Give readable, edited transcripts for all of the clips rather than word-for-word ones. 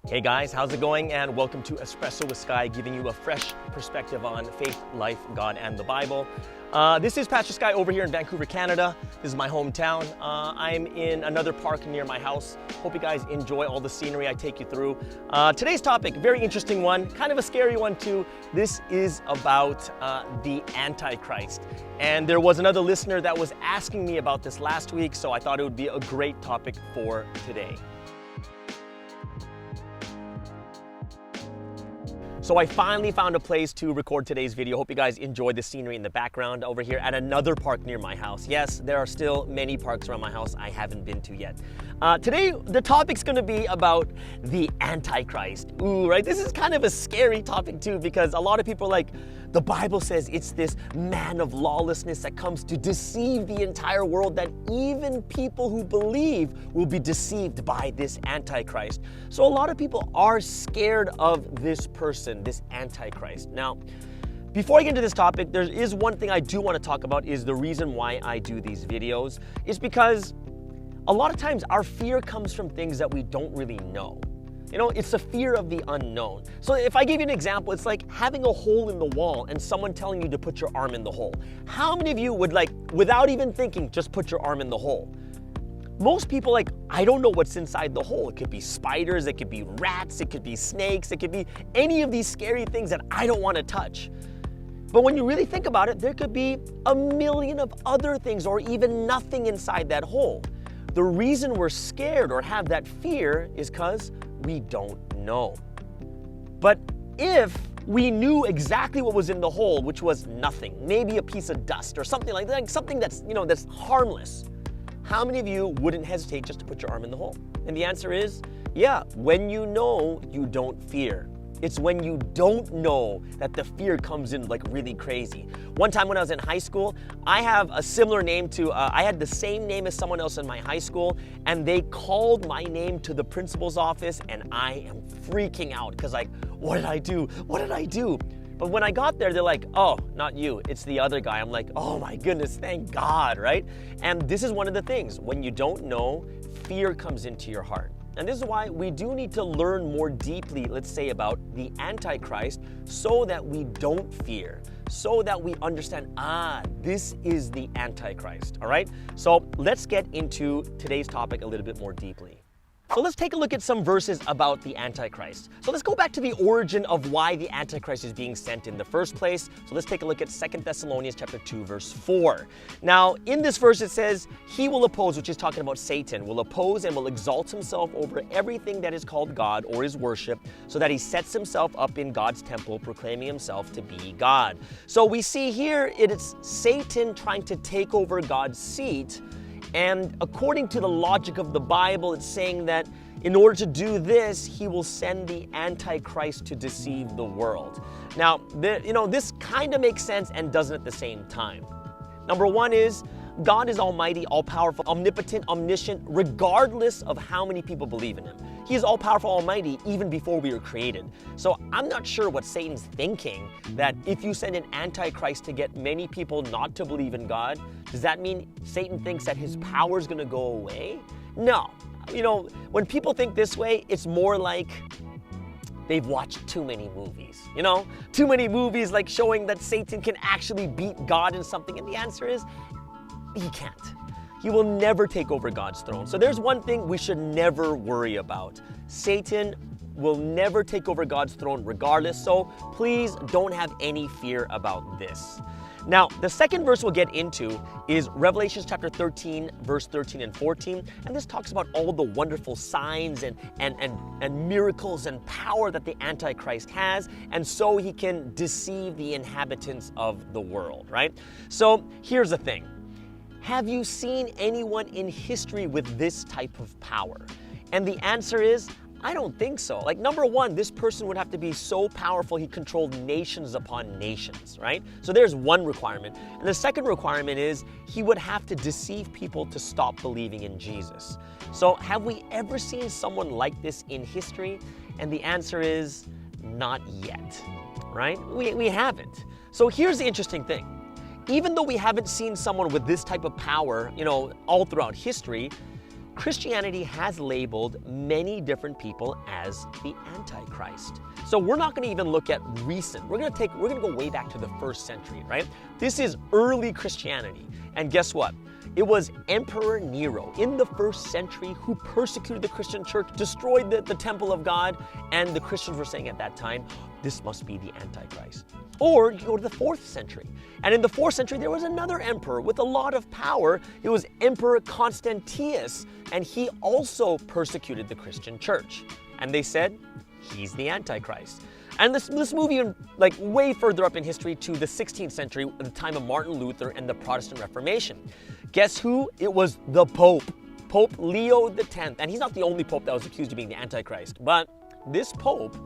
Hey guys, how's it going? And welcome to Espresso with Sky, giving you a fresh perspective on faith, life, God, and the Bible. This is Pastor Sky over here in Vancouver, Canada. This is my hometown. I'm in another park near my house. Hope you guys enjoy all the scenery I take you through. Today's topic, very interesting one, kind of a scary one too. This is about the Antichrist. And there was another listener that was asking me about this last week, so I thought it would be a great topic for today. So I finally found a place to record today's video. Hope you guys enjoyed the scenery in the background over here at another park near my house. Yes, there are still many parks around my house I haven't been to yet. Today, the topic's gonna be about the Antichrist. Ooh, right? This is kind of a scary topic too, because a lot of people are like, the Bible says it's this man of lawlessness that comes to deceive the entire world, that even people who believe will be deceived by this Antichrist. So a lot of people are scared of this person, this Antichrist. Now, before I get into this topic, there is one thing I do want to talk about, is the reason why I do these videos. Is because a lot of times our fear comes from things that we don't really know. You know, it's the fear of the unknown. So if I give you an example, it's like having a hole in the wall and someone telling you to put your arm in the hole. How many of you would, like, without even thinking, just put your arm in the hole? Most people, like, I don't know what's inside the hole. It could be spiders, it could be rats, it could be snakes, it could be any of these scary things that I don't want to touch. But when you really think about it, there could be a million of other things or even nothing inside that hole. The reason we're scared or have that fear is because we don't know. But if we knew exactly what was in the hole, which was nothing, maybe a piece of dust or something like that, something that's, you know, that's harmless, how many of you wouldn't hesitate just to put your arm in the hole? And the answer is, yeah, when you know, you don't fear. It's when you don't know that the fear comes in like really crazy. One time when I was in high school, I have a similar name to, I had the same name as someone else in my high school, and they called my name to the principal's office, and I am freaking out because, like, what did I do? What did I do? But when I got there, they're like, oh, not you, it's the other guy. I'm like, oh my goodness, thank God, right? And this is one of the things, when you don't know, fear comes into your heart. And this is why we do need to learn more deeply, let's say, about the Antichrist, so that we don't fear, so that we understand, this is the Antichrist, all right? So let's get into today's topic a little bit more deeply. So let's take a look at some verses about the Antichrist. So let's go back to the origin of why the Antichrist is being sent in the first place. So let's take a look at 2 Thessalonians chapter 2, verse 4. Now, in this verse it says, he will oppose, which is talking about Satan, will oppose and will exalt himself over everything that is called God or is worship, so that he sets himself up in God's temple, proclaiming himself to be God. So we see here it's Satan trying to take over God's seat. And according to the logic of the Bible, it's saying that in order to do this, he will send the Antichrist to deceive the world. Now, this kind of makes sense and doesn't at the same time. Number one is, God is almighty, all-powerful, omnipotent, omniscient, regardless of how many people believe in him. He is all-powerful, almighty, even before we were created. So I'm not sure what Satan's thinking, that if you send an Antichrist to get many people not to believe in God, does that mean Satan thinks that his power is going to go away? No. You know, when people think this way, it's more like they've watched too many movies, you know? Too many movies like showing that Satan can actually beat God in something, and the answer is, he can't. He will never take over God's throne. So there's one thing we should never worry about. Satan will never take over God's throne regardless, so please don't have any fear about this. Now, the second verse we'll get into is Revelation chapter 13, verse 13 and 14. And this talks about all the wonderful signs and miracles and power that the Antichrist has. And so he can deceive the inhabitants of the world, right? So here's the thing. Have you seen anyone in history with this type of power? And the answer is, I don't think so. Like, number one, this person would have to be so powerful he controlled nations upon nations, right? So there's one requirement. And the second requirement is he would have to deceive people to stop believing in Jesus. So have we ever seen someone like this in history? And the answer is not yet, right? We haven't. So here's the interesting thing. Even though we haven't seen someone with this type of power, you know, all throughout history, Christianity has labeled many different people as the Antichrist. So we're not going to even look at recent. We're going to go way back to the 1st century, right? This is early Christianity. And guess what? It was Emperor Nero in the 1st century who persecuted the Christian church, destroyed the temple of God, and the Christians were saying at that time, this must be the Antichrist. Or you go to the 4th century. And in the 4th century, there was another emperor with a lot of power. It was Emperor Constantius, and he also persecuted the Christian church. And they said, he's the Antichrist. And this move even like way further up in history to the 16th century, at the time of Martin Luther and the Protestant Reformation. Guess who? It was the Pope, Pope Leo X. And he's not the only Pope that was accused of being the Antichrist, but this Pope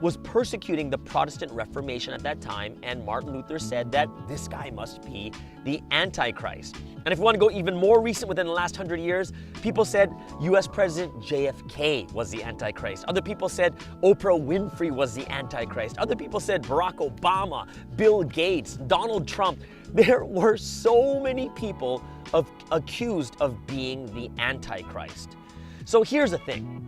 was persecuting the Protestant Reformation at that time, and Martin Luther said that this guy must be the Antichrist. And if you want to go even more recent, within the last 100 years, people said US President JFK was the Antichrist. Other people said Oprah Winfrey was the Antichrist. Other people said Barack Obama, Bill Gates, Donald Trump. There were so many people accused of being the Antichrist. So here's the thing.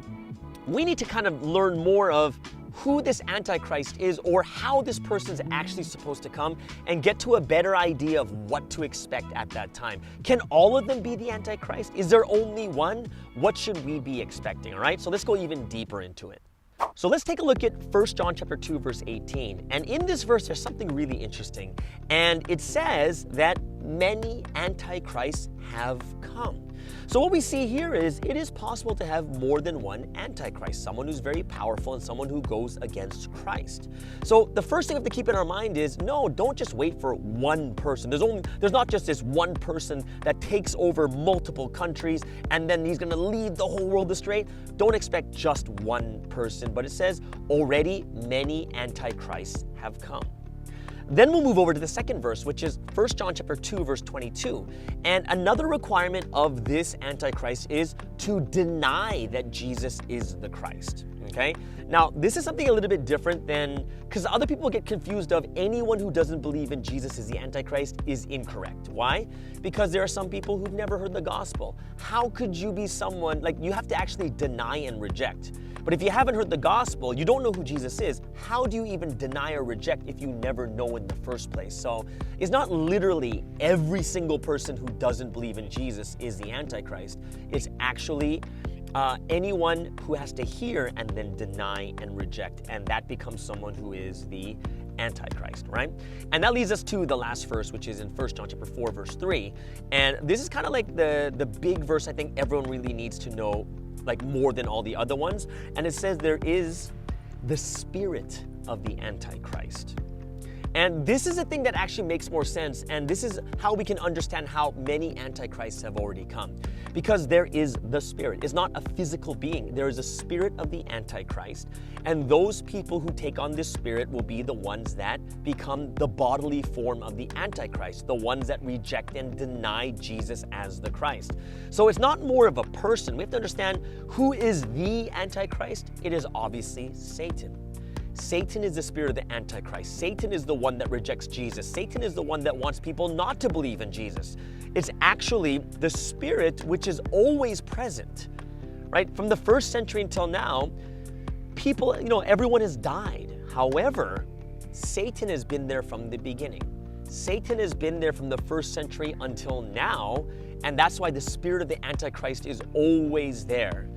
We need to kind of learn more of who this Antichrist is, or how this person's actually supposed to come, and get to a better idea of what to expect at that time. Can all of them be the Antichrist? Is there only one? What should we be expecting? All right, so let's go even deeper into it. So let's take a look at 1 John chapter 2, verse 18. And in this verse, there's something really interesting. And it says that many antichrists have come. So what we see here is it is possible to have more than one Antichrist, someone who's very powerful and someone who goes against Christ. So the first thing we have to keep in our mind is, no, don't just wait for one person. There's not just this one person that takes over multiple countries and then he's going to lead the whole world astray. Don't expect just one person, but it says already many Antichrists have come. Then we'll move over to the second verse, which is 1 John chapter 2, verse 22. And another requirement of this Antichrist is to deny that Jesus is the Christ. Okay? Now, this is something a little bit different than, because other people get confused of anyone who doesn't believe in Jesus as the Antichrist is incorrect. Why? Because there are some people who've never heard the gospel. How could you be someone, like, you have to actually deny and reject. But if you haven't heard the gospel, you don't know who Jesus is, how do you even deny or reject if you never know in the first place? So it's not literally every single person who doesn't believe in Jesus is the Antichrist. It's actually anyone who has to hear and then deny and reject, and that becomes someone who is the Antichrist, right? And that leads us to the last verse, which is in 1 John chapter 4, verse 3. And this is kind of like the big verse I think everyone really needs to know, like more than all the other ones. And it says there is the spirit of the Antichrist. And this is a thing that actually makes more sense, and this is how we can understand how many antichrists have already come. Because there is the spirit. It's not a physical being. There is a spirit of the Antichrist, and those people who take on this spirit will be the ones that become the bodily form of the Antichrist, the ones that reject and deny Jesus as the Christ. So it's not more of a person. We have to understand who is the Antichrist. It is obviously Satan. Satan is the spirit of the Antichrist. Satan is the one that rejects Jesus. Satan is the one that wants people not to believe in Jesus. It's actually the spirit which is always present, right? From the first century until now, people, everyone has died. However, Satan has been there from the beginning. Satan has been there from the first century until now, and that's why the spirit of the Antichrist is always there.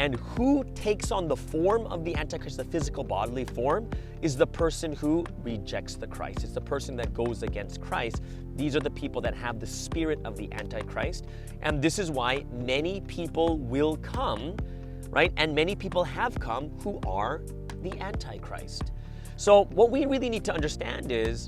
And who takes on the form of the Antichrist, the physical bodily form, is the person who rejects the Christ. It's the person that goes against Christ. These are the people that have the spirit of the Antichrist. And this is why many people will come, right? And many people have come who are the Antichrist. So what we really need to understand is,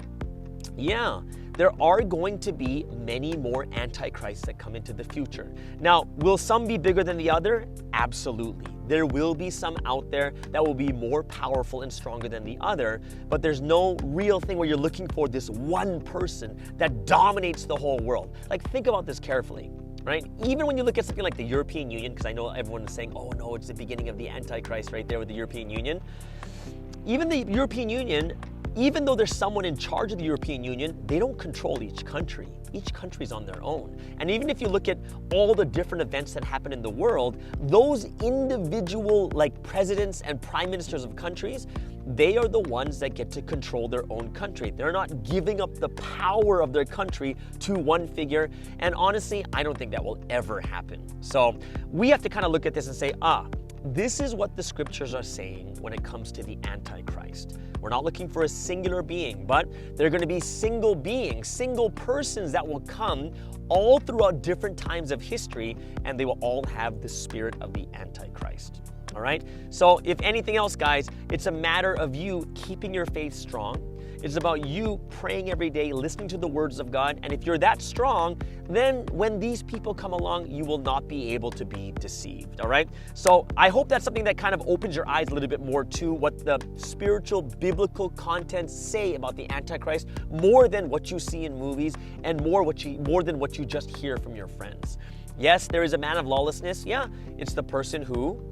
there are going to be many more antichrists that come into the future. Now, will some be bigger than the other? Absolutely. There will be some out there that will be more powerful and stronger than the other, but there's no real thing where you're looking for this one person that dominates the whole world. Like, think about this carefully, right? Even when you look at something like the European Union, because I know everyone is saying, oh no, it's the beginning of the Antichrist right there with the European Union. Even the European Union, even though there's someone in charge of the European Union, they don't control each country. Each country's on their own. And even if you look at all the different events that happen in the world, those individual like presidents and prime ministers of countries, they are the ones that get to control their own country. They're not giving up the power of their country to one figure. And honestly, I don't think that will ever happen. So we have to kind of look at this and say, this is what the scriptures are saying when it comes to the Antichrist. We're not looking for a singular being, but there are going to be single beings, single persons that will come all throughout different times of history, and they will all have the spirit of the Antichrist. All right? So if anything else, guys, it's a matter of you keeping your faith strong. It's about you praying every day, listening to the words of God. And if you're that strong, then when these people come along, you will not be able to be deceived. All right? So I hope that's something that kind of opens your eyes a little bit more to what the spiritual, biblical contents say about the Antichrist, more than what you see in movies and more than what you just hear from your friends. Yes, there is a man of lawlessness. Yeah, it's the person who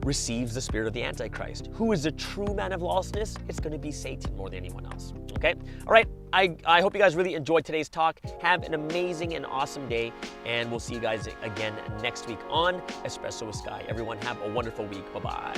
receives the spirit of the Antichrist. Who is a true man of lawlessness? It's going to be Satan more than anyone else. Okay? All right. I hope you guys really enjoyed today's talk. Have an amazing and awesome day, and we'll see you guys again next week on Espresso with Sky. Everyone have a wonderful week. Bye-bye.